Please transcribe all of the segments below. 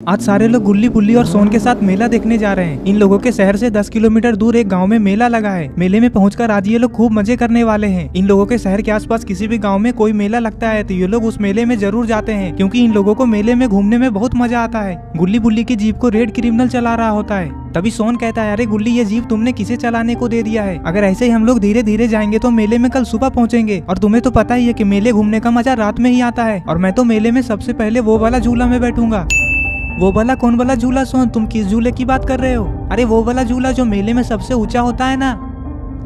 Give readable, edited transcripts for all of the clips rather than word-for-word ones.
आज सारे लोग गुल्ली बुल्ली और सोन के साथ मेला देखने जा रहे हैं। इन लोगों के शहर से 10 किलोमीटर दूर एक गांव में मेला लगा है। मेले में पहुंचकर आज ये लोग खूब मजे करने वाले हैं। इन लोगों के शहर के आसपास किसी भी गांव में कोई मेला लगता है तो ये लोग उस मेले में जरूर जाते हैं, क्योंकि इन लोगों को मेले में घूमने में बहुत मजा आता है। गुल्ली बुल्ली की जीप को रेड क्रिमिनल चला रहा होता है। तभी सोन कहता है, अरे गुल्ली, ये जीप तुमने किसे चलाने को दे दिया है? अगर ऐसे ही हम लोग धीरे धीरे जाएंगे तो मेले में कल सुबह पहुंचेंगे, और तुम्हें तो पता ही है कि मेले घूमने का मजा रात में ही आता है। और मैं तो मेले में सबसे पहले वो वाला झूला में बैठूंगा। वो वाला कौन वाला झूला सोन? तुम किस झूले की बात कर रहे हो? अरे वो वाला झूला जो मेले में सबसे ऊंचा होता है ना।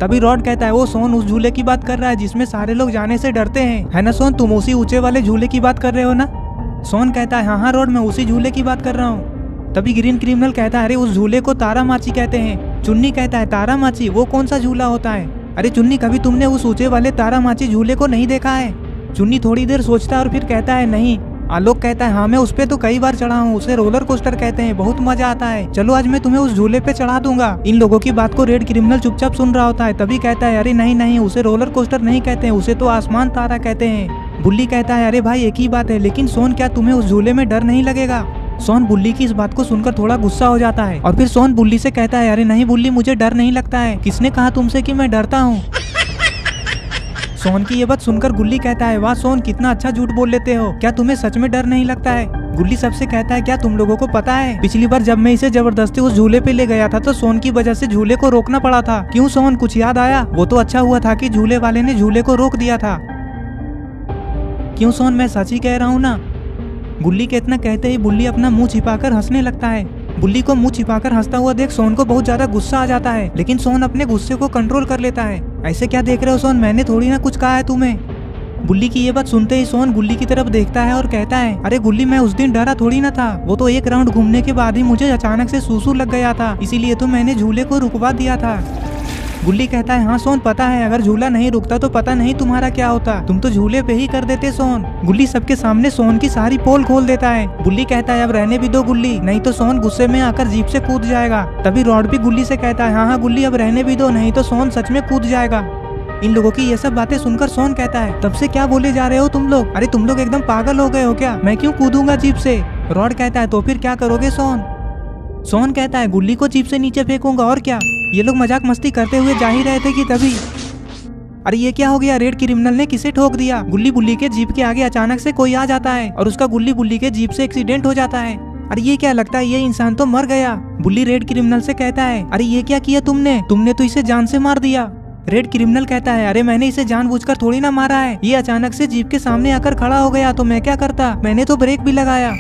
तभी रॉड कहता है, वो सोन उस झूले की बात कर रहा है जिसमें सारे लोग जाने से डरते हैं, है ना सोन? तुम उसी ऊंचे वाले झूले की बात कर रहे हो ना? सोन कहता है, हाँ रॉड, मैं उसी झूले की बात कर रहा हूँ। तभी ग्रीन क्रिमिनल कहता है, अरे उस झूले को तारा माची कहते हैं। चुन्नी कहता है, तारा माची? वो कौन सा झूला होता है? अरे चुन्नी, कभी तुमने उस ऊंचे वाले तारा माची झूले को नहीं देखा है? चुन्नी थोड़ी देर सोचता है और फिर कहता है, नहीं। आलोक कहता है, हाँ मैं उस पे तो कई बार चढ़ा हूँ, उसे रोलर कोस्टर कहते हैं, बहुत मजा आता है। चलो आज मैं तुम्हें उस झूले पे चढ़ा दूंगा। इन लोगों की बात को रेड क्रिमिनल चुपचाप सुन रहा होता है। तभी कहता है, अरे नहीं नहीं, उसे रोलर कोस्टर नहीं कहते हैं, उसे तो आसमान तारा कहते हैं। बुल्ली कहता है, अरे भाई एक ही बात है, लेकिन सोन क्या तुम्हें उस झूले में डर नहीं लगेगा? सोन बुल्ली की इस बात को सुनकर थोड़ा गुस्सा हो जाता है, और फिर सोन बुल्ली से कहता है, अरे नहीं बुल्ली, मुझे डर नहीं लगता है। किसने कहा तुमसे कि मैं डरता हूँ? सोन की ये बात सुनकर गुल्ली कहता है, वाह सोन, कितना अच्छा झूठ बोल लेते हो, क्या तुम्हें सच में डर नहीं लगता है? गुल्ली सबसे कहता है, क्या तुम लोगों को पता है, पिछली बार जब मैं इसे जबरदस्ती उस झूले पे ले गया था तो सोन की वजह से झूले को रोकना पड़ा था। क्यों सोन, कुछ याद आया? वो तो अच्छा हुआ था कि झूले वाले ने झूले को रोक दिया था। क्यों सोन, मैं सच ही कह रहा हूँ ना? गुल्ली के इतना कहते ही बुल्ली अपना मुंह छिपाकर हंसने लगता है। बुल्ली को मुंह छिपाकर हंसता हुआ देख सोन को बहुत ज्यादा गुस्सा आ जाता है, लेकिन सोन अपने गुस्से को कंट्रोल कर लेता है। ऐसे क्या देख रहे हो सोन, मैंने थोड़ी ना कुछ कहा है तुम्हें। बुल्ली की ये बात सुनते ही सोन गुल्ली की तरफ देखता है और कहता है, अरे गुल्ली, मैं उस दिन डरा थोड़ी ना था, वो तो एक राउंड घूमने के बाद ही मुझे अचानक से सूसू लग गया था, इसीलिए तो मैंने झूले को रुकवा दिया था। गुल्ली कहता है, हाँ सोन पता है, अगर झूला नहीं रुकता तो पता नहीं तुम्हारा क्या होता, तुम तो झूले पे ही कर देते सोन। गुल्ली सबके सामने सोन की सारी पोल खोल देता है। बुल्ली कहता है, अब रहने भी दो गुल्ली, नहीं तो सोन गुस्से में आकर जीप से कूद जाएगा। तभी रॉड भी गुल्ली से कहता है, हाँ गुल्ली, अब रहने भी दो, नहीं तो सोन सच में कूद जाएगा। इन लोगों की ये सब बातें सुनकर सोन कहता है, तब से क्या बोले जा रहे हो तुम लोग? अरे तुम लोग एकदम पागल हो गए हो क्या? मैं क्यों कूदूंगा जीप से? रॉड कहता है, तो फिर क्या करोगे सोन? सोन कहता है, गुल्ली को जीप से नीचे फेंकूंगा, और क्या। ये लोग मजाक मस्ती करते हुए जा ही रहे थे कि तभी, अरे ये क्या हो गया, रेड क्रिमिनल ने किसे ठोक दिया? गुल्ली बुल्ली के जीप के आगे अचानक से कोई आ जाता है और उसका गुल्ली बुल्ली के जीप से एक्सीडेंट हो जाता है। अरे ये क्या, लगता है ये इंसान तो मर गया। बुल्ली रेड क्रिमिनल से कहता है, अरे ये क्या किया तुमने तो इसे जान से मार दिया। रेड क्रिमिनल कहता है, अरे मैंने इसे जानबूझकर थोड़ी ना मारा है, ये अचानक से जीप के सामने आकर खड़ा हो गया तो मैं क्या करता, मैंने तो ब्रेक भी लगाया।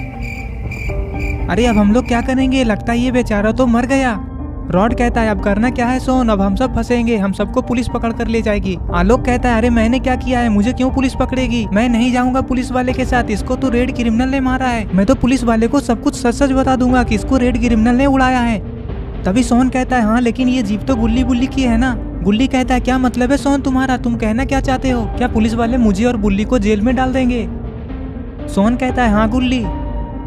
अरे अब हम लोग क्या करेंगे, लगता है ये बेचारा तो मर गया। रॉड कहता है, अब करना क्या है सोन, अब हम सब फंसेंगे, हम सबको पुलिस पकड़ कर ले जाएगी। आलोक कहता है, अरे मैंने क्या किया है, मुझे क्यों पुलिस पकड़ेगी? मैं नहीं जाऊंगा पुलिस वाले के साथ, इसको तो रेड क्रिमिनल ने मारा है। मैं तो पुलिस वाले को सब कुछ सच सच बता दूंगा कि इसको रेड क्रिमिनल ने उड़ाया है। तभी सोन कहता है, हाँ लेकिन ये जीप तो गुल्ली बुल्ली की है ना। गुल्ली कहता है, क्या मतलब है सोन तुम्हारा, तुम कहना क्या चाहते हो? क्या पुलिस वाले मुझे और बुल्ली को जेल में डाल देंगे? सोन कहता है, हाँ गुल्ली।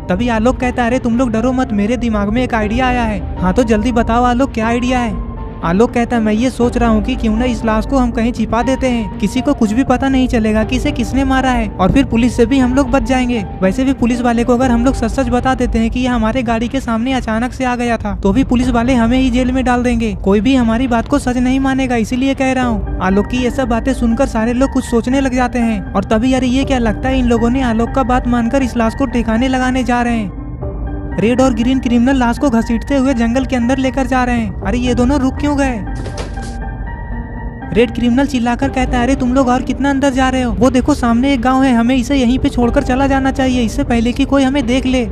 तभी आलोक कहता है, अरे तुम लोग डरो मत, मेरे दिमाग में एक आइडिया आया है। हाँ तो जल्दी बताओ आलोक, क्या आइडिया है? आलोक कहता है, मैं ये सोच रहा हूँ कि क्यों ना इस लाश को हम कहीं छिपा देते हैं, किसी को कुछ भी पता नहीं चलेगा कि इसे किसने मारा है, और फिर पुलिस से भी हम लोग बच जाएंगे। वैसे भी पुलिस वाले को अगर हम लोग सच सच बता देते हैं कि ये हमारे गाड़ी के सामने अचानक से आ गया था, तो भी पुलिस वाले हमें ही जेल में डाल देंगे, कोई भी हमारी बात को सच नहीं मानेगा, इसीलिए कह रहा हूँ। आलोक की ये सब बातें सुनकर सारे लोग कुछ सोचने लग जाते हैं, और तभी अरे ये क्या, लगता है इन लोगों ने आलोक का बात मानकर इस लाश को ठिकाने लगाने जा रहे हैं। रेड और ग्रीन क्रिमिनल लाश को घसीटते हुए जंगल के अंदर लेकर जा रहे हैं। अरे ये दोनों रुक क्यों गए? रेड क्रिमिनल चिल्लाकर कहता है, अरे तुम लोग और कितना अंदर जा रहे हो? वो देखो सामने एक गांव है, हमें इसे यहीं पे छोड़कर चला जाना चाहिए, इससे पहले कि कोई हमें देख ले।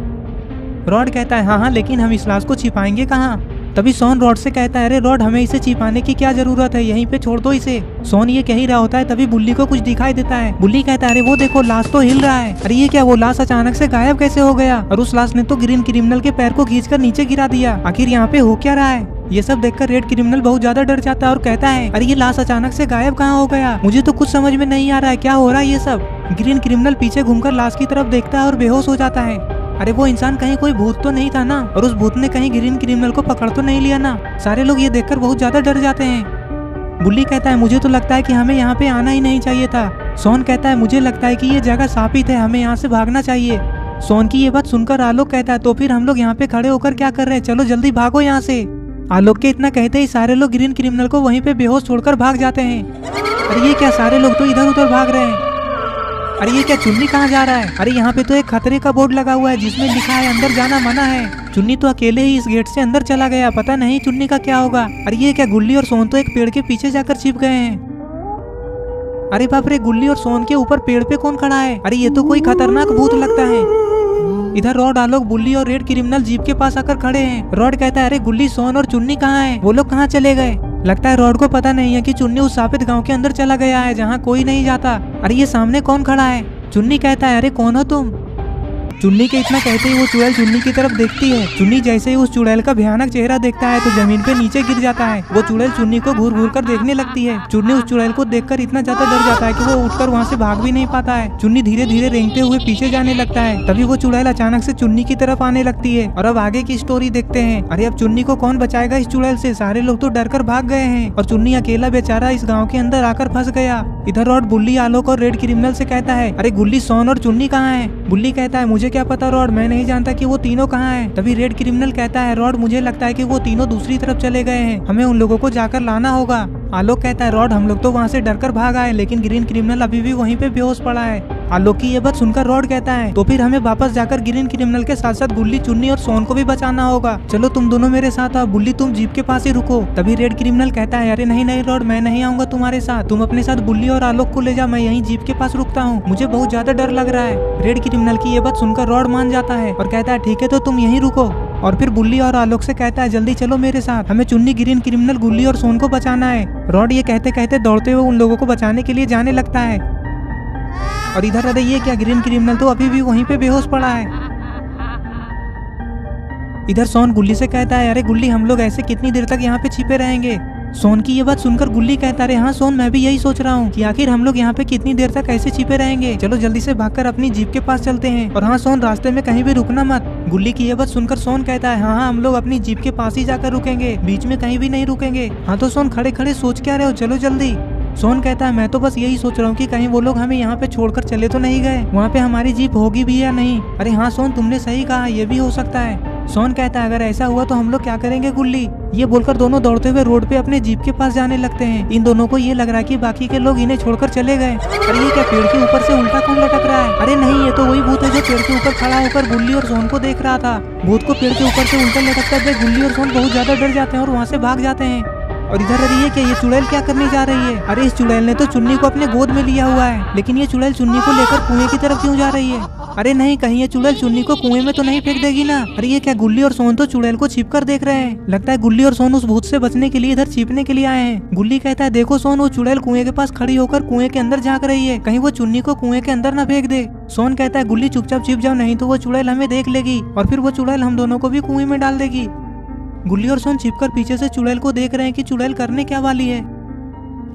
रॉड कहता है, हाँ लेकिन हम इस लाश को छिपाएंगे कहाँ? तभी सोन रॉड से कहता है, अरे रॉड, हमें इसे छिपाने की क्या जरूरत है, यहीं पे छोड़ दो इसे। सोन ये कह ही रहा होता है, तभी बुल्ली को कुछ दिखाई देता है। बुल्ली कहता है, अरे वो देखो लाश तो हिल रहा है। अरे ये क्या, वो लाश अचानक से गायब कैसे हो गया? और उस लाश ने तो ग्रीन क्रिमिनल के पैर को खींचकर नीचे गिरा दिया। आखिर यहाँ पे हो क्या रहा है? ये सब देखकर रेड क्रिमिनल बहुत ज्यादा डर जाता है और कहता है, अरे ये लाश अचानक से गायब कहाँ हो गया? मुझे तो कुछ समझ में नहीं आ रहा है, क्या हो रहा है ये सब? ग्रीन क्रिमिनल पीछे घूमकर लाश की तरफ देखता है और बेहोश हो जाता है। अरे वो इंसान कहीं कोई भूत तो नहीं था ना, और उस भूत ने कहीं ग्रीन क्रिमिनल को पकड़ तो नहीं लिया ना? सारे लोग ये देखकर बहुत ज्यादा डर जाते हैं। बुल्ली कहता है, मुझे तो लगता है कि हमें यहाँ पे आना ही नहीं चाहिए था। सोन कहता है, मुझे लगता है कि ये जगह शापित है, हमें यहाँ से भागना चाहिए। सोन की ये बात सुनकर आलोक कहता है तो फिर हम लोग यहाँ पे खड़े होकर क्या कर रहे हैं, चलो जल्दी भागो यहाँ से। आलोक के इतना कहते ही सारे लोग ग्रीन क्रिमिनल को वहीं पे बेहोश छोड़कर भाग जाते हैं। अरे ये क्या, सारे लोग तो इधर उधर भाग रहे हैं। अरे ये क्या, चुन्नी कहाँ जा रहा है? अरे यहाँ पे तो एक खतरे का बोर्ड लगा हुआ है जिसमें लिखा है अंदर जाना मना है। चुन्नी तो अकेले ही इस गेट से अंदर चला गया, पता नहीं चुन्नी का क्या होगा। अरे ये क्या, गुल्ली और सोन तो एक पेड़ के पीछे जाकर छिप गए हैं। अरे बाप रे, गुल्ली और सोन के ऊपर पेड़ पे कौन खड़ा है? अरे ये तो कोई खतरनाक भूत लगता है। इधर रॉड, आलोक, बुल्ली और रेड क्रिमिनल जीप के पास आकर खड़े हैं। रॉड कहता है अरे गुल्ली, सोन और चुन्नी कहाँ है? वो लोग कहाँ चले गए? लगता है रॉड को पता नहीं है कि चुन्नी उस शापित गांव के अंदर चला गया है जहाँ कोई नहीं जाता। अरे ये सामने कौन खड़ा है? चुन्नी कहता है अरे कौन हो तुम? चुन्नी के इतना कहते ही वो चुड़ैल चुन्नी की तरफ देखती है। चुन्नी जैसे ही उस चुड़ैल का भयानक चेहरा देखता है तो जमीन पे नीचे गिर जाता है। वो चुड़ैल चुन्नी को घूर घूर कर देखने लगती है। चुन्नी उस चुड़ैल को देखकर इतना ज्यादा डर जाता है कि वो उठकर वहाँ से भाग भी नहीं पाता है। चुन्नी धीरे धीरे रेंगते हुए पीछे जाने लगता है। तभी वो चुड़ैल अचानक से चुन्नी की तरफ आने लगती है। और अब आगे की स्टोरी देखते हैं। अरे अब चुन्नी को कौन बचाएगा इस चुड़ैल से? सारे लोग तो डर कर भाग गए हैं और चुन्नी अकेला बेचारा इस गाँव के अंदर आकर फंस गया। इधर रॉड बुल्ली, आलोक और रेड क्रिमिनल से कहता है अरे गुल्ली, सोन और चुन्नी कहाँ है? बुल्ली कहता है मुझे क्या पता रॉड, मैं नहीं जानता कि वो तीनों कहाँ हैं। तभी रेड क्रिमिनल कहता है रॉड, मुझे लगता है कि वो तीनों दूसरी तरफ चले गए हैं, हमें उन लोगों को जाकर लाना होगा। आलोक कहता है रॉड, हम लोग तो वहाँ से डरकर भाग आए लेकिन ग्रीन क्रिमिनल अभी भी वहीं पे बेहोश पड़ा है। आलोक की ये बात सुनकर रॉड कहता है तो फिर हमें वापस जाकर ग्रीन क्रिमिनल के साथ साथ गुल्ली, चुन्नी और सोन को भी बचाना होगा। चलो तुम दोनों मेरे साथ आओ। बुल्ली, तुम जीप के पास ही रुको। तभी रेड क्रिमिनल कहता है अरे नहीं नहीं रॉड, मैं नहीं आऊंगा तुम्हारे साथ, तुम अपने साथ बुल्ली और आलोक को ले जा, मैं यहीं जीप के पास रुकता हूँ, मुझे बहुत ज्यादा डर लग रहा है। रेड क्रिमिनल की ये बात सुनकर रॉड मान जाता है और कहता है ठीक है तो तुम यहीं रुको। और फिर बुल्ली और आलोक से कहता है जल्दी चलो मेरे साथ, हमें चुन्नी, ग्रीन क्रिमिनल, गुल्ली और सोन को बचाना है। रॉड ये कहते कहते दौड़ते हुए उन लोगों को बचाने के लिए जाने लगता है। और इधर अरे ये क्या, ग्रीन क्रिमिनल तो अभी भी वहीं पे बेहोश पड़ा है। इधर सोन गुल्ली से कहता है अरे गुल्ली, हम लोग ऐसे कितनी देर तक यहाँ पे छिपे रहेंगे? सोन की ये बात सुनकर गुल्ली कहता है हाँ सोन, मैं भी यही सोच रहा हूँ कि आखिर हम लोग यहाँ पे कितनी देर तक ऐसे छिपे रहेंगे, चलो जल्दी से भागकर अपनी जीप के पास चलते हैं। और हाँ सोन, रास्ते में कहीं भी रुकना मत। गुल्ली की ये बात सुनकर सोन कहता है हाँ हाँ, हम लोग अपनी जीप के पास ही जाकर रुकेंगे, बीच में कहीं भी नहीं रुकेंगे। हाँ तो सोन, खड़े खड़े सोच क्या रहे हो, चलो जल्दी। सोन कहता है मैं तो बस यही सोच रहा हूँ कि कहीं वो लोग हमें यहाँ पे छोड़कर चले तो नहीं गए, वहाँ पे हमारी जीप होगी भी या नहीं। अरे हाँ सोन, तुमने सही कहा, ये भी हो सकता है। सोन कहता है अगर ऐसा हुआ तो हम लोग क्या करेंगे गुल्ली? ये बोलकर दोनों दौड़ते हुए रोड पे अपने जीप के पास जाने लगते हैं। इन दोनों को ये लग रहा है कि बाकी के लोग इन्हें छोड़कर चले गए। अरे ये क्या, पेड़ के ऊपर से उल्टा कौन लटक रहा है? अरे नहीं, ये तो वही भूत है जो पेड़ के ऊपर खड़ा होकर गुल्ली और सोन को देख रहा था। भूत को पेड़ के ऊपर से उल्टा लटकता देख गुल्ली और सोन बहुत ज्यादा डर जाते हैं और वहाँ से भाग जाते हैं। और इधर अरे ये क्या, ये चुड़ैल क्या करने जा रही है? अरे इस चुड़ैल ने तो चुन्नी को अपने गोद में लिया हुआ है, लेकिन ये चुड़ैल चुन्नी को लेकर कुएं की तरफ क्यों जा रही है? अरे नहीं, कहीं ये चुड़ैल चुन्नी को कुएं में तो नहीं फेंक देगी ना? अरे ये क्या, गुल्ली और सोन तो चुड़ैल को छिपकर देख रहे हैं। लगता है गुल्ली और सोन उस भूत से बचने के लिए इधर छिपने के लिए आए हैं। गुल्ली कहता है देखो सोन, वो चुड़ैल कुएं के पास खड़ी होकर कुएं के अंदर झांक रही है, कहीं वो चुन्नी को कुएं के अंदर न फेंक दे। सोन कहता है गुल्ली, चुपचाप छिप जाओ, नहीं तो वो चुड़ैल हमें देख लेगी और फिर वो चुड़ैल हम दोनों को भी कुएं में डाल देगी। गुल्ली और सोन छिपकर पीछे से चुड़ैल को देख रहे हैं कि चुड़ैल करने क्या वाली है।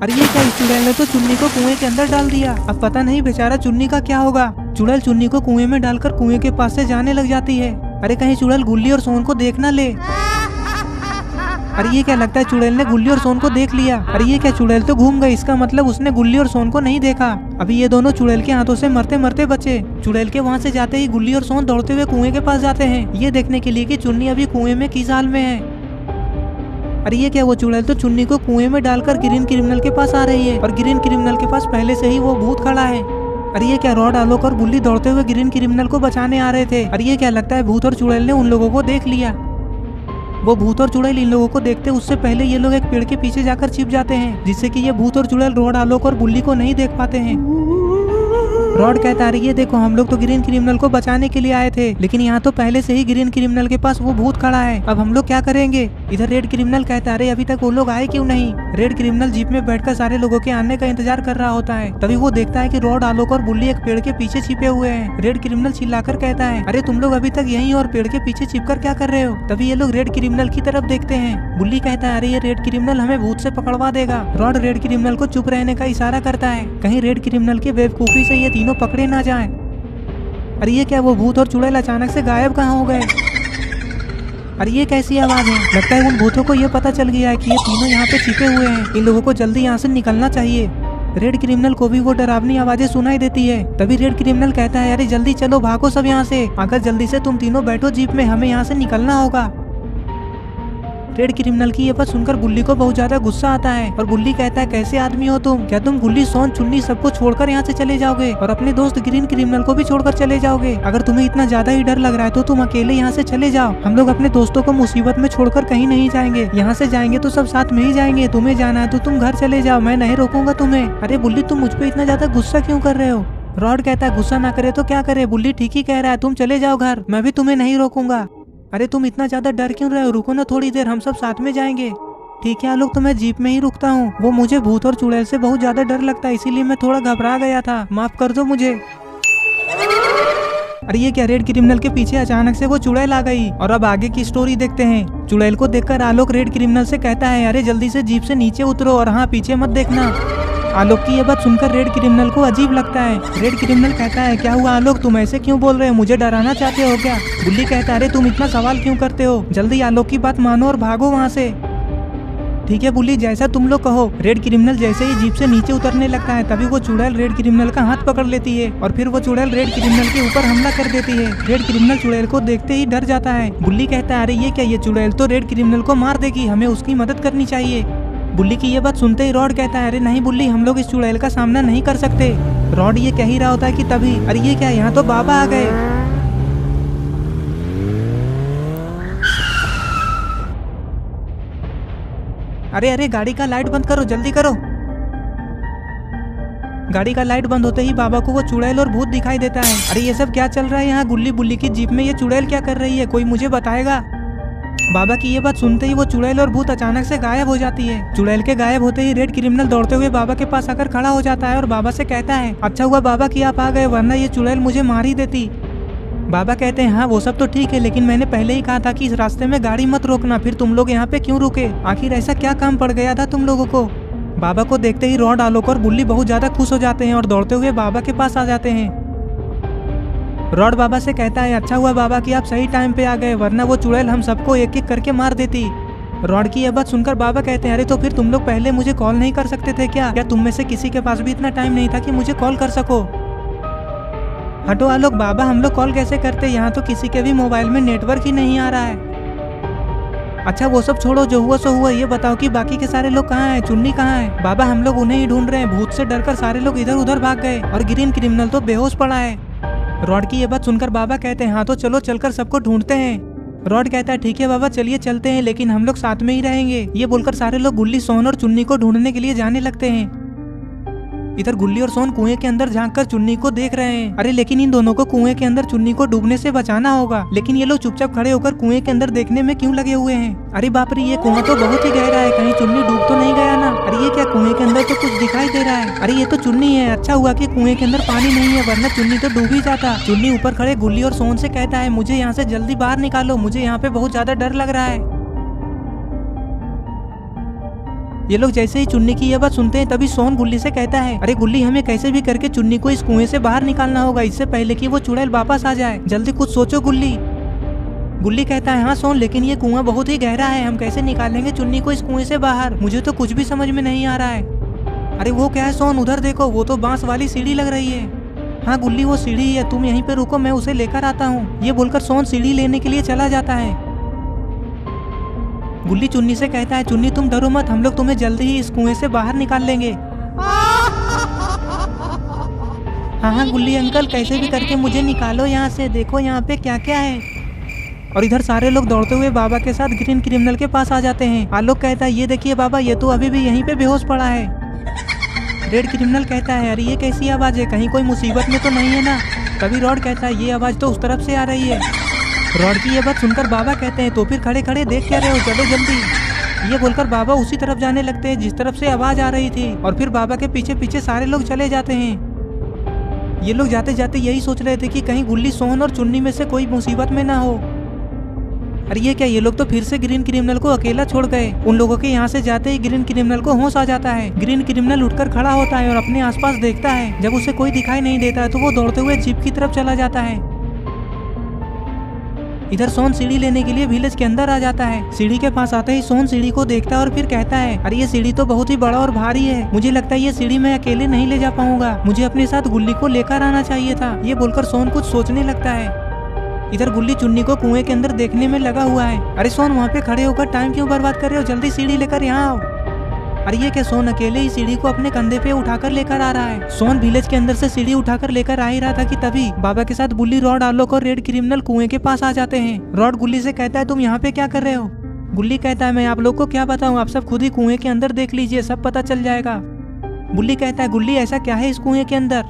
अरे ये क्या, इस चुड़ैल ने तो चुन्नी को कुएं के अंदर डाल दिया, अब पता नहीं बेचारा चुन्नी का क्या होगा। चुड़ैल चुन्नी को कुएं में डालकर कुएं के पास से जाने लग जाती है। अरे कहीं चुड़ैल गुल्ली और सोन को देख ना ले। अरे ये क्या, लगता है चुड़ैल ने गुल्ली और सोन को देख लिया। अरे ये क्या, चुड़ैल तो घूम गई, इसका मतलब उसने गुल्ली और सोन को नहीं देखा। अभी ये दोनों चुड़ैल के हाथों से मरते मरते बचे। चुड़ैल के वहाँ से जाते ही गुल्ली और सोन दौड़ते हुए कुएं के पास जाते हैं, ये देखने के लिए कि चुन्नी अभी कुएं में किस हाल में है। अरे ये क्या, वो चुड़ैल तो चुन्नी को कुएं में डालकर ग्रीन क्रिमिनल के पास आ रही है और ग्रीन क्रिमिनल के पास पहले से ही वो भूत खड़ा है। अरे ये क्या, रॉड, आलोक और बुल्ली दौड़ते हुए ग्रीन क्रिमिनल को बचाने आ रहे थे। अरे ये क्या, लगता है भूत और चुड़ैल ने उन लोगों को देख लिया। वो भूत और चुड़ैल इन लोगों को देखते उससे पहले ये लोग एक पेड़ के पीछे जाकर छिप जाते हैं, जिससे कि ये भूत और चुड़ैल रॉड, आलोक और बुल्ली को नहीं देख पाते हैं। रॉड कहता है ये देखो, हम लोग तो ग्रीन क्रिमिनल को बचाने के लिए आए थे, लेकिन यहाँ तो पहले से ही ग्रीन क्रिमिनल के पास वो भूत खड़ा है, अब हम लोग क्या करेंगे? इधर रेड क्रिमिनल कहता है अभी तक वो लोग आए क्यों नहीं? रेड क्रिमिनल जीप में बैठकर सारे लोगों के आने का इंतजार कर रहा होता है। तभी वो देखता है कि रॉड, आलोक और बुल्ली एक पेड़ के पीछे छिपे हुए हैं। रेड क्रिमिनल चिल्लाकर कहता है अरे तुम लोग अभी तक यहीं और पेड़ के पीछे छिपकर क्या कर रहे हो? तभी ये लोग रेड क्रिमिनल की तरफ देखते हैं। बुल्ली कहता है अरे ये रेड क्रिमिनल हमें भूत से पकड़वा देगा। रॉड रेड क्रिमिनल को चुप रहने का इशारा करता है, कहीं रेड क्रिमिनल के बेवकूफी से ये तीनों पकड़े ना जाए। अरे ये क्या, वो भूत और चुड़ैल अचानक से गायब कहाँ हो गए? अरे ये कैसी आवाज है? लगता है उन भूतों को ये पता चल गया है कि ये तीनों यहाँ पे छिपे हुए हैं, इन लोगों को जल्दी यहाँ से निकलना चाहिए। रेड क्रिमिनल को भी वो डरावनी आवाजें सुनाई देती है। तभी रेड क्रिमिनल कहता है अरे जल्दी चलो, भागो सब यहाँ से, अगर जल्दी से तुम तीनों बैठो जीप में, हमें यहाँ से निकलना होगा। रेड क्रिमिनल की ये बात सुनकर बुल्ली को बहुत ज्यादा गुस्सा आता है और बुल्ली कहता है कैसे आदमी हो तुम, क्या तुम गुल्ली, सोन, चुन्नी सबको छोड़कर यहाँ से चले जाओगे और अपने दोस्त ग्रीन क्रिमिनल को भी छोड़कर चले जाओगे? अगर तुम्हें इतना ज्यादा ही डर लग रहा है तो तुम अकेले यहाँ से चले जाओ, हम लोग अपने दोस्तों को मुसीबत में छोड़कर कहीं नहीं जाएंगे, यहाँ से जाएंगे तो सब साथ में ही जाएंगे, तुम्हें जाना है तो तुम घर चले जाओ, मैं नहीं रोकूंगा तुम्हें। अरे बुल्ली तुम मुझ पर इतना ज्यादा गुस्सा क्यों कर रहे हो? रॉड कहता है गुस्सा ना करे तो क्या करे, बुल्ली ठीक ही कह रहा है, तुम चले जाओ घर, मैं भी तुम्हें नहीं रोकूंगा। अरे तुम इतना ज्यादा डर क्यों रहे हो, रुको ना थोड़ी देर, हम सब साथ में जाएंगे। ठीक है आलोक, तो मैं जीप में ही रुकता हूँ, वो मुझे भूत और चुड़ैल से बहुत ज्यादा डर लगता है, इसीलिए मैं थोड़ा घबरा गया था, माफ कर दो मुझे। अरे ये क्या, रेड क्रिमिनल के पीछे अचानक से वो चुड़ैल आ गई। और अब आगे की स्टोरी देखते हैं। चुड़ैल को देखकर आलोक रेड क्रिमिनल से कहता है अरे जल्दी से जीप से नीचे उतरो और हाँ पीछे मत देखना। आलोक की ये बात सुनकर रेड क्रिमिनल को अजीब लगता है। रेड क्रिमिनल कहता है क्या हुआ आलोक, तुम ऐसे क्यों बोल रहे हो, मुझे डराना चाहते हो क्या? बुल्ली कहता है अरे तुम इतना सवाल क्यों करते हो, जल्दी आलोक की बात मानो और भागो वहाँ से। ठीक है बुल्ली, जैसा तुम लोग कहो। रेड क्रिमिनल जैसे ही जीप से नीचे उतरने लगता है तभी वो चुड़ैल रेड क्रिमिनल का हाथ पकड़ लेती है और फिर वो चुड़ैल रेड क्रिमिनल के ऊपर हमला कर देती है। रेड क्रिमिनल चुड़ैल को देखते ही डर जाता है। बुल्ली कहता है अरे ये क्या, ये चुड़ैल तो रेड क्रिमिनल को मार देगी, हमें उसकी मदद करनी चाहिए। बुल्ली की ये बात सुनते ही रॉड कहता है अरे नहीं बुल्ली, हम लोग इस चुड़ैल का सामना नहीं कर सकते। रॉड ये कह ही रहा होता है कि तभी अरे ये क्या, यहाँ तो बाबा आ गए। अरे अरे गाड़ी का लाइट बंद करो, जल्दी करो। गाड़ी का लाइट बंद होते ही बाबा को वो चुड़ैल और भूत दिखाई देता है। अरे ये सब क्या चल रहा है यहाँ, गुल्ली बुल्ली की जीप में ये चुड़ैल क्या कर रही है, कोई मुझे बताएगा? बाबा की ये बात सुनते ही वो चुड़ैल और भूत अचानक से गायब हो जाती है। चुड़ैल के गायब होते ही रेड क्रिमिनल दौड़ते हुए बाबा के पास आकर खड़ा हो जाता है और बाबा से कहता है अच्छा हुआ बाबा कि आप आ गए, वरना ये चुड़ैल मुझे मार ही देती। बाबा कहते हैं हाँ वो सब तो ठीक है, लेकिन मैंने पहले ही कहा था कि इस रास्ते में गाड़ी मत रोकना, फिर तुम लोग यहाँ पे क्यों रुके, आखिर ऐसा क्या काम पड़ गया था तुम लोगों को? बाबा को देखते ही रॉड, आलोक और बुल्ली बहुत ज्यादा खुश हो जाते हैं और दौड़ते हुए बाबा के पास आ जाते हैं। रॉड बाबा से कहता है अच्छा हुआ बाबा कि आप सही टाइम पे आ गए, वरना वो चुड़ैल हम सबको एक एक करके मार देती। रॉड की यह बात सुनकर बाबा कहते हैं अरे तो फिर तुम लोग पहले मुझे कॉल नहीं कर सकते थे क्या तुम में से किसी के पास भी इतना टाइम नहीं था कि मुझे कॉल कर सको? हटो आलोक, बाबा हम लोग कॉल कैसे करते, यहाँ तो किसी के भी मोबाइल में नेटवर्क ही नहीं आ रहा है। अच्छा वो सब छोड़ो, जो हुआ सो हुआ, ये बताओ कि बाकी के सारे लोग कहाँ हैं, चुन्नी कहाँ है? बाबा हम लोग उन्हें ही ढूंढ रहे हैं, भूत से डरकर सारे लोग इधर उधर भाग गए और ग्रीन क्रिमिनल तो बेहोश पड़ा है। रॉड की ये बात सुनकर बाबा कहते हैं हाँ तो चलो चलकर सबको ढूंढते हैं। रॉड कहता है ठीक है बाबा चलिए चलते हैं, लेकिन हम लोग साथ में ही रहेंगे। ये बोलकर सारे लोग गुल्ली, सोन और चुन्नी को ढूंढने के लिए जाने लगते हैं। इधर गुल्ली और सोन कुएं के अंदर झांककर चुन्नी को देख रहे हैं। अरे लेकिन इन दोनों को कुएं के अंदर चुन्नी को डूबने से बचाना होगा, लेकिन ये लोग चुपचाप खड़े होकर कुएं के अंदर देखने में क्यों लगे हुए हैं? अरे बाप रे, ये कुआं तो बहुत ही गहरा है, कहीं चुन्नी डूब तो नहीं गया ना? अरे ये क्या, कुएं के अंदर तो कुछ दिखाई दे रहा है। अरे ये तो चुन्नी है, अच्छा हुआ कि कुएं के अंदर पानी नहीं है, वरना चुन्नी तो डूब ही जाता। चुन्नी ऊपर खड़े गुल्ली और सोन से कहता है मुझे यहाँ से जल्दी बाहर निकालो, मुझे यहाँ पे बहुत ज्यादा डर लग रहा है। ये लोग जैसे ही चुन्नी की यह बात सुनते हैं तभी सोन गुल्ली से कहता है अरे गुल्ली, हमें कैसे भी करके चुन्नी को इस कुएं से बाहर निकालना होगा, इससे पहले कि वो चुड़ैल वापस आ जाए, जल्दी कुछ सोचो गुल्ली। गुल्ली कहता है हाँ सोन, लेकिन ये कुआं बहुत ही गहरा है, हम कैसे निकालेंगे चुन्नी को इस कुएं से बाहर, मुझे तो कुछ भी समझ में नहीं आ रहा है। अरे वो क्या है सोन, उधर देखो, वो तो बांस वाली सीढ़ी लग रही है। हाँ गुल्ली वो सीढ़ी है, तुम यहीं पे रुको, मैं उसे लेकर आता हूँ। ये बोलकर सोन सीढ़ी लेने के लिए चला जाता है। गुल्ली चुन्नी से कहता है चुन्नी तुम डरो मत, हम लोग तुम्हें जल्दी ही इस कुएं से बाहर निकाल लेंगे। हाँ हाँ गुल्ली अंकल, कैसे भी करके मुझे निकालो यहाँ से, देखो यहाँ पे क्या क्या है। और इधर सारे लोग दौड़ते हुए बाबा के साथ ग्रीन क्रिमिनल के पास आ जाते हैं। आलोक कहता है ये देखिए बाबा, ये तो अभी भी यहीं पे बेहोश पड़ा है। रेड क्रिमिनल कहता है अरे ये कैसी आवाज है, कहीं कोई मुसीबत में तो नहीं है ना? तभी रॉड कहता है ये आवाज तो उस तरफ से आ रही है। रॉड की ये बात सुनकर बाबा कहते हैं तो फिर खड़े खड़े देख क्या रहे हो, चलो जल्दी। ये बोलकर बाबा उसी तरफ जाने लगते हैं जिस तरफ से आवाज आ रही थी, और फिर बाबा के पीछे पीछे सारे लोग चले जाते हैं। ये लोग जाते जाते यही सोच रहे थे कि कहीं गुल्ली, सोहन और चुन्नी में से कोई मुसीबत में ना हो। अरे ये क्या, ये लोग तो फिर से ग्रीन क्रिमिनल को अकेला छोड़ गए। उन लोगों के यहाँ से जाते ही ग्रीन क्रिमिनल को होश आ जाता है। ग्रीन क्रिमिनल उठकर खड़ा होता है और अपने आसपास देखता है। जब उसे कोई दिखाई नहीं देता है तो वो दौड़ते हुए जीप की तरफ चला जाता है। इधर सोन सीढ़ी लेने के लिए विलेज के अंदर आ जाता है। सीढ़ी के पास आते ही सोन सीढ़ी को देखता है और फिर कहता है, अरे ये सीढ़ी तो बहुत ही बड़ा और भारी है, मुझे लगता है ये सीढ़ी मैं अकेले नहीं ले जा पाऊंगा, मुझे अपने साथ गुल्ली को लेकर आना चाहिए था। ये बोलकर सोन कुछ सोचने लगता है। इधर गुल्ली चुन्नी को कुएं के अंदर देखने में लगा हुआ है। अरे सोन वहाँ पे खड़े होकर टाइम क्यों बर्बाद कर रहे हो, जल्दी सीढ़ी लेकर यहाँ आओ। अरे ये क्या, सोन अकेले ही सीढ़ी को अपने कंधे पे उठाकर लेकर आ रहा है। सोन विलेज के अंदर से सीढ़ी उठाकर लेकर आ ही रहा था कि तभी बाबा के साथ बुल्ली, रॉड, आलोक और रेड क्रिमिनल कुएं के पास आ जाते हैं। रॉड गुल्ली से कहता है, तुम यहाँ पे क्या कर रहे हो। गुल्ली कहता है, मैं आप लोग को क्या बताऊँ, आप सब खुद ही कुएं के अंदर देख लीजिए, सब पता चल जाएगा। बुल्ली कहता है, गुल्ली ऐसा क्या है इस कुएं के अंदर।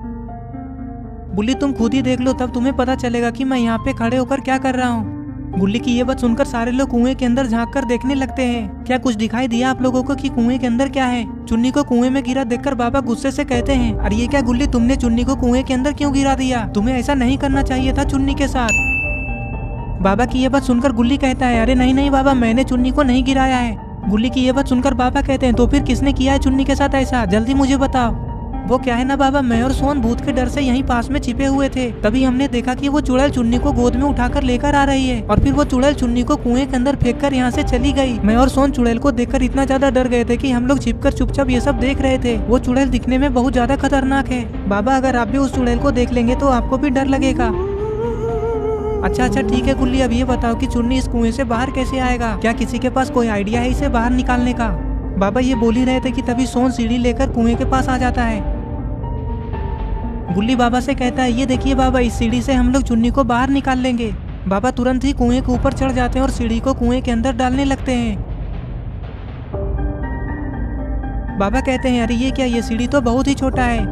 गुल्ली, तुम खुद ही देख लो, तब तुम्हें पता चलेगा कि मैं यहाँ पे खड़े होकर क्या कर रहा हूँ। गुल्ली की ये बात सुनकर सारे लोग कुएं के अंदर झांक कर देखने लगते हैं। क्या कुछ दिखाई दिया आप लोगों को कि कुएं के अंदर क्या है। चुन्नी को कुएं में गिरा देखकर बाबा गुस्से से कहते हैं, अरे ये क्या गुल्ली, तुमने चुन्नी को कुएं के अंदर क्यों गिरा दिया, तुम्हें ऐसा नहीं करना चाहिए था चुन्नी के साथ। बाबा की ये बात सुनकर गुल्ली कहता है, अरे नहीं नहीं बाबा, मैंने चुन्नी को नहीं गिराया है। गुल्ली की ये बात सुनकर बाबा कहते हैं, तो फिर किसने किया है चुन्नी के साथ ऐसा, जल्दी मुझे बताओ। वो क्या है ना बाबा, मैं और सोन भूत के डर से यहीं पास में छिपे हुए थे, तभी हमने देखा कि वो चुड़ैल चुन्नी को गोद में उठाकर लेकर आ रही है और फिर वो चुड़ैल चुन्नी को कुएं के अंदर फेंक कर यहाँ से चली गई। मैं और सोन चुड़ैल को देखकर इतना ज्यादा डर गए थे कि हम लोग छिपकर चुपचाप ये सब देख रहे थे। वो चुड़ैल दिखने में बहुत ज्यादा खतरनाक है बाबा, अगर आप भी उस चुड़ैल को देख लेंगे तो आपको भी डर लगेगा। अच्छा ठीक है गुल्ली, अब ये बताओ कि चुन्नी इस कुएं से बाहर कैसे आएगा, क्या किसी के पास कोई आइडिया है इसे बाहर निकालने का। बाबा ये बोल ही रहे थे कि तभी सोन सीढ़ी लेकर कुएं के पास आ जाता है। गुल्ली बाबा से कहता है, ये देखिए बाबा, इस सीढ़ी से हम लोग चुन्नी को बाहर निकाल लेंगे। बाबा तुरंत ही कुएं के ऊपर चढ़ जाते हैं और सीढ़ी को कुएं के अंदर डालने लगते हैं। बाबा कहते हैं, अरे ये क्या, ये सीढ़ी तो बहुत ही छोटा है।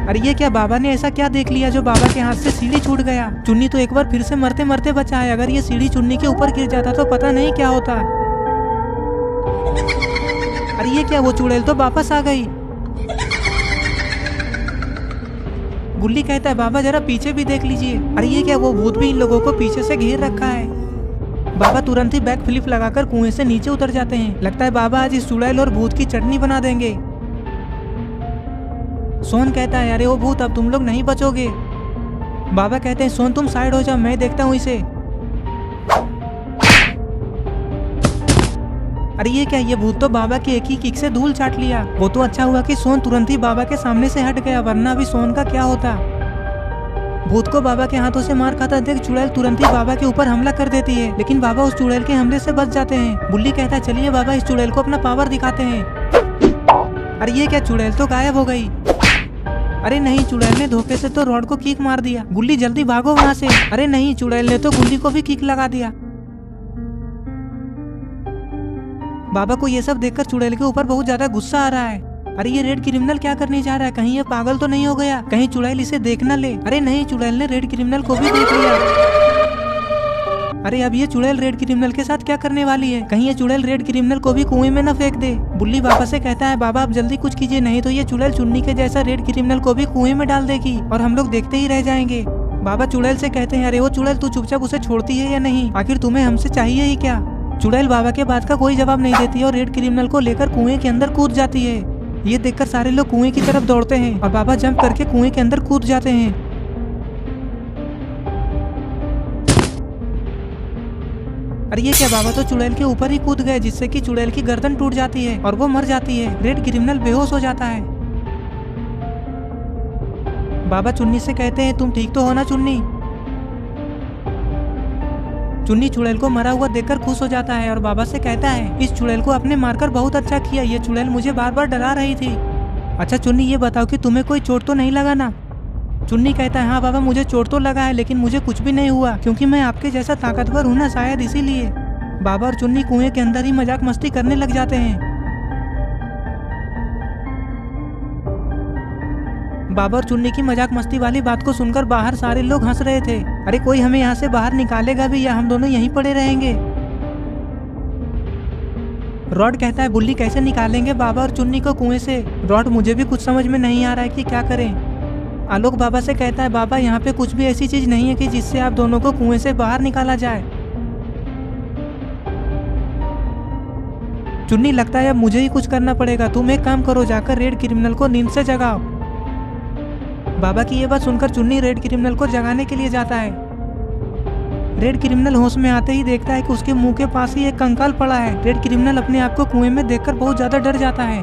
अरे ये क्या, बाबा ने ऐसा क्या देख लिया जो बाबा के हाथ से सीढ़ी छूट गया। चुन्नी तो एक बार फिर से मरते मरते बचा है, अगर ये सीढ़ी चुन्नी के ऊपर गिर जाता तो पता नहीं क्या होता। अरे ये क्या, वो चुड़ैल तो वापस आ गई। गुल्ली कहता है, बाबा जरा पीछे भी देख लीजिए। अरे ये क्या, वो भूत भी इन लोगों को पीछे से घेर रखा है। बाबा तुरंत ही बैक फ्लिप लगाकर कुएं से नीचे उतर जाते हैं। लगता है बाबा आज इस चुड़ैल और भूत की चटनी बना देंगे। सोन कहता है, अरे वो भूत, अब तुम लोग नहीं बचोगे। बाबा कहते हैं, सोन तुम साइड हो जाओ, मैं देखता हूँ इसे। अरे ये क्या, ये भूत तो बाबा की एक ही किक से धूल चाट लिया। वो तो अच्छा हुआ कि सोन तुरंत ही बाबा के सामने से हट गया, वरना अभी सोन का क्या होता। भूत को बाबा के हाथों से मार खाता देख चुड़ैल तुरंत ही बाबा के ऊपर हमला कर देती है, लेकिन बाबा उस चुड़ैल के हमले से बच जाते हैं। बुल्ली कहता है, चलिए बाबा, इस चुड़ैल को अपना पावर दिखाते हैं। अरे ये क्या, चुड़ैल तो गायब हो गई। अरे नहीं, चुड़ैल ने धोखे से तो रॉड को किक मार दिया। गुल्ली जल्दी भागो वहाँ से। अरे नहीं, चुड़ैल ने तो गुल्ली को भी किक लगा दिया। बाबा को ये सब देखकर चुड़ैल के ऊपर बहुत ज्यादा गुस्सा आ रहा है। अरे ये रेड क्रिमिनल क्या करने जा रहा है, कहीं ये पागल तो नहीं हो गया, कहीं चुड़ैल इसे देख न ले। अरे नहीं, चुड़ैल ने रेड क्रिमिनल को भी देख लिया। अरे अब ये चुड़ैल रेड क्रिमिनल के साथ क्या करने वाली है, कहीं ये चुड़ैल रेड क्रिमिनल को भी कुएं में न फेंक दे। बुल्ली बाबा से कहता है, बाबा आप जल्दी कुछ कीजिए, नहीं तो ये चुड़ैल चुन्नी के जैसा रेड क्रिमिनल को भी कुएं में डाल देगी और हम लोग देखते ही रह जाएंगे। बाबा चुड़ैल से कहते हैं, अरे वो चुड़ैल, तू चुपचाप उसे छोड़ती है या नहीं, आखिर तुम्हें हमसे चाहिए ही क्या। चुड़ैल बाबा के बात का कोई जवाब नहीं देती और रेड क्रिमिनल को लेकर कुएं के अंदर कूद जाती है। ये देखकर सारे लोग कुएं की तरफ दौड़ते हैं और बाबा जंप करके कुएं के अंदर कूद जाते हैं। अरे ये क्या, बाबा तो चुड़ैल के ऊपर ही कूद गए, जिससे कि चुड़ैल की गर्दन टूट जाती है और वो मर जाती है। रेड क्रिमिनल बेहोश हो जाता है। बाबा चुन्नी से कहते हैं, तुम ठीक तो हो ना चुन्नी। चुन्नी चुड़ैल को मरा हुआ देखकर खुश हो जाता है और बाबा से कहता है, इस चुड़ैल को आपने मारकर बहुत अच्छा किया, ये चुड़ैल मुझे बार बार डरा रही थी। अच्छा चुन्नी, ये बताओ कि तुम्हें कोई चोट तो नहीं लगा ना। चुन्नी कहता है, हाँ बाबा, मुझे चोट तो लगा है, लेकिन मुझे कुछ भी नहीं हुआ, क्योंकि मैं आपके जैसा ताकतवर हूँ ना, शायद इसीलिए। बाबा और चुन्नी कुएं के अंदर ही मजाक मस्ती करने लग जाते हैं। बाबा और चुन्नी की मजाक मस्ती वाली बात को सुनकर बाहर सारे लोग हंस रहे थे। अरे कोई हमें यहाँ से बाहर निकालेगा भी या हम दोनों यहीं पड़े रहेंगे। रॉड कहता है, बुल्ली कैसे निकालेंगे बाबा और चुन्नी को कुएं से। रॉड, मुझे भी कुछ समझ में नहीं आ रहा है कि क्या करें। आलोक बाबा से कहता है, बाबा यहाँ पे कुछ भी ऐसी चीज नहीं है कि जिससे आप दोनों को कुएं से बाहर निकाला जाए। चुन्नी, लगता है अब मुझे ही कुछ करना पड़ेगा, तुम एक काम करो, जाकर रेड क्रिमिनल को नींद से जगाओ। बाबा की ये बात सुनकर चुन्नी रेड क्रिमिनल को जगाने के लिए जाता है। रेड क्रिमिनल होश में आते ही देखता है कि उसके मुंह के पास ही एक कंकाल पड़ा है। रेड क्रिमिनल अपने आप को कुएं में देखकर बहुत ज्यादा डर जाता है।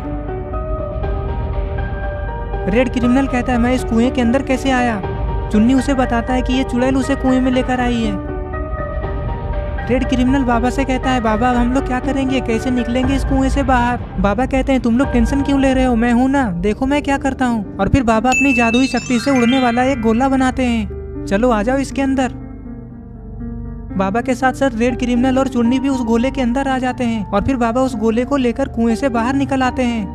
रेड क्रिमिनल कहता है मैं इस कुएं के अंदर कैसे आया। चुन्नी उसे बताता है कि ये चुड़ैल उसे कुएं में लेकर आई है। रेड क्रिमिनल बाबा से कहता है बाबा अब हम लोग क्या करेंगे, कैसे निकलेंगे इस कुएं से बाहर। बाबा कहते हैं तुम लोग टेंशन क्यों ले रहे हो, मैं हूं ना, देखो मैं क्या करता हूँ। और फिर बाबा अपनी जादुई शक्ति से उड़ने वाला एक गोला बनाते हैं। चलो आ जाओ इसके अंदर। बाबा के साथ साथ रेड क्रिमिनल और चुन्नी भी उस गोले के अंदर आ जाते हैं और फिर बाबा उस गोले को लेकर कुएं से बाहर निकल आते हैं।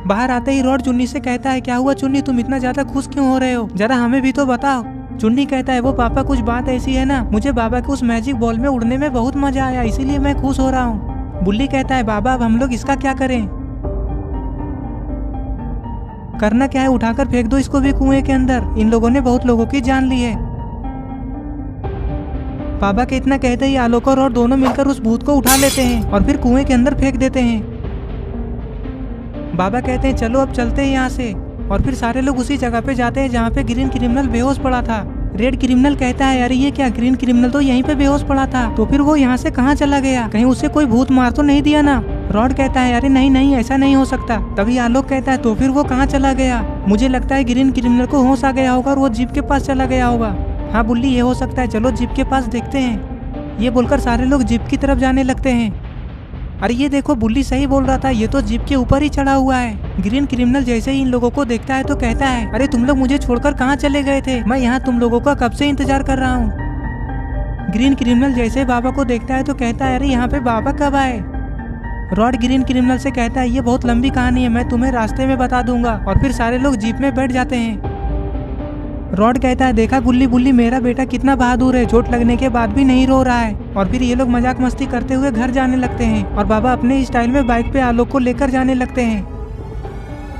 बाहर आते ही रॉड चुन्नी से कहता है क्या हुआ चुन्नी, तुम इतना ज्यादा खुश क्यों हो रहे हो, जरा हमें भी तो बताओ। चुन्नी कहता है वो पापा कुछ बात ऐसी है ना, मुझे बाबा के उस मैजिक बॉल में उड़ने में बहुत मजा आया, इसीलिए मैं खुश हो रहा हूँ। बुल्ली कहता है बाबा अब हम लोग इसका क्या करें। करना क्या है, उठाकर फेंक दो इसको भी कुएं के अंदर, इन लोगों ने बहुत लोगों की जान ली है। बाबा के इतना कहते ही आलोक और रॉड दोनों मिलकर उस भूत को उठा लेते हैं और फिर कुएं के अंदर फेंक देते हैं। बाबा कहते हैं चलो अब चलते हैं यहाँ से, और फिर सारे लोग उसी जगह पे जाते हैं जहाँ पे ग्रीन क्रिमिनल बेहोश पड़ा था। रेड क्रिमिनल कहता है अरे ये क्या, ग्रीन क्रिमिनल तो यहीं पे बेहोश पड़ा था, तो फिर वो यहाँ से कहाँ चला गया, कहीं उसे कोई भूत मार तो नहीं दिया ना। रॉड कहता है अरे नहीं नहीं ऐसा नहीं हो सकता। तभी आलोक कहता है तो फिर वो कहाँ चला गया, मुझे लगता है ग्रीन क्रिमिनल को होश आ गया होगा और वो जीप के पास चला गया होगा। हाँ बुल्ली ये हो सकता है, चलो जीप के पास देखते हैं। ये बोलकर सारे लोग जीप की तरफ जाने लगते हैं। अरे ये देखो बुल्ली सही बोल रहा था, ये तो जीप के ऊपर ही चढ़ा हुआ है। ग्रीन क्रिमिनल जैसे ही इन लोगों को देखता है तो कहता है अरे तुम लोग मुझे छोड़कर कहाँ चले गए थे, मैं यहाँ तुम लोगों का कब से इंतजार कर रहा हूँ। ग्रीन क्रिमिनल जैसे बाबा को देखता है तो कहता है अरे यहाँ पे बाबा कब आए। रॉड ग्रीन क्रिमिनल से कहता है ये बहुत लंबी कहानी है, मैं तुम्हें रास्ते में बता दूंगा। और फिर सारे लोग जीप में बैठ जाते हैं। रॉड कहता है देखा गुल्ली बुल्ली मेरा बेटा कितना बहादुर है, चोट लगने के बाद भी नहीं रो रहा है। और फिर ये लोग मजाक मस्ती करते हुए घर जाने लगते हैं और बाबा अपने स्टाइल में बाइक पे आलोक को लेकर जाने लगते हैं।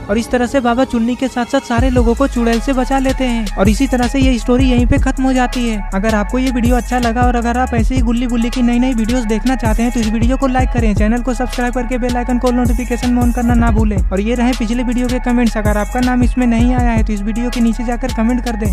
और इस तरह से बाबा चुन्नी के साथ साथ सारे लोगों को चुड़ैल से बचा लेते हैं। और इसी तरह से ये स्टोरी यहीं पे खत्म हो जाती है। अगर आपको ये वीडियो अच्छा लगा और अगर आप ऐसे ही गुल्ली बुल्ली की नई नई वीडियोस देखना चाहते हैं तो इस वीडियो को लाइक करें, चैनल को सब्सक्राइब करके बेल आइकन को नोटिफिकेशन में ऑन करना ना भूलें। और ये रहे पिछले वीडियो के कमेंट्स, अगर आपका नाम इसमें नहीं आया है तो इस वीडियो के नीचे जाकर कमेंट कर दें।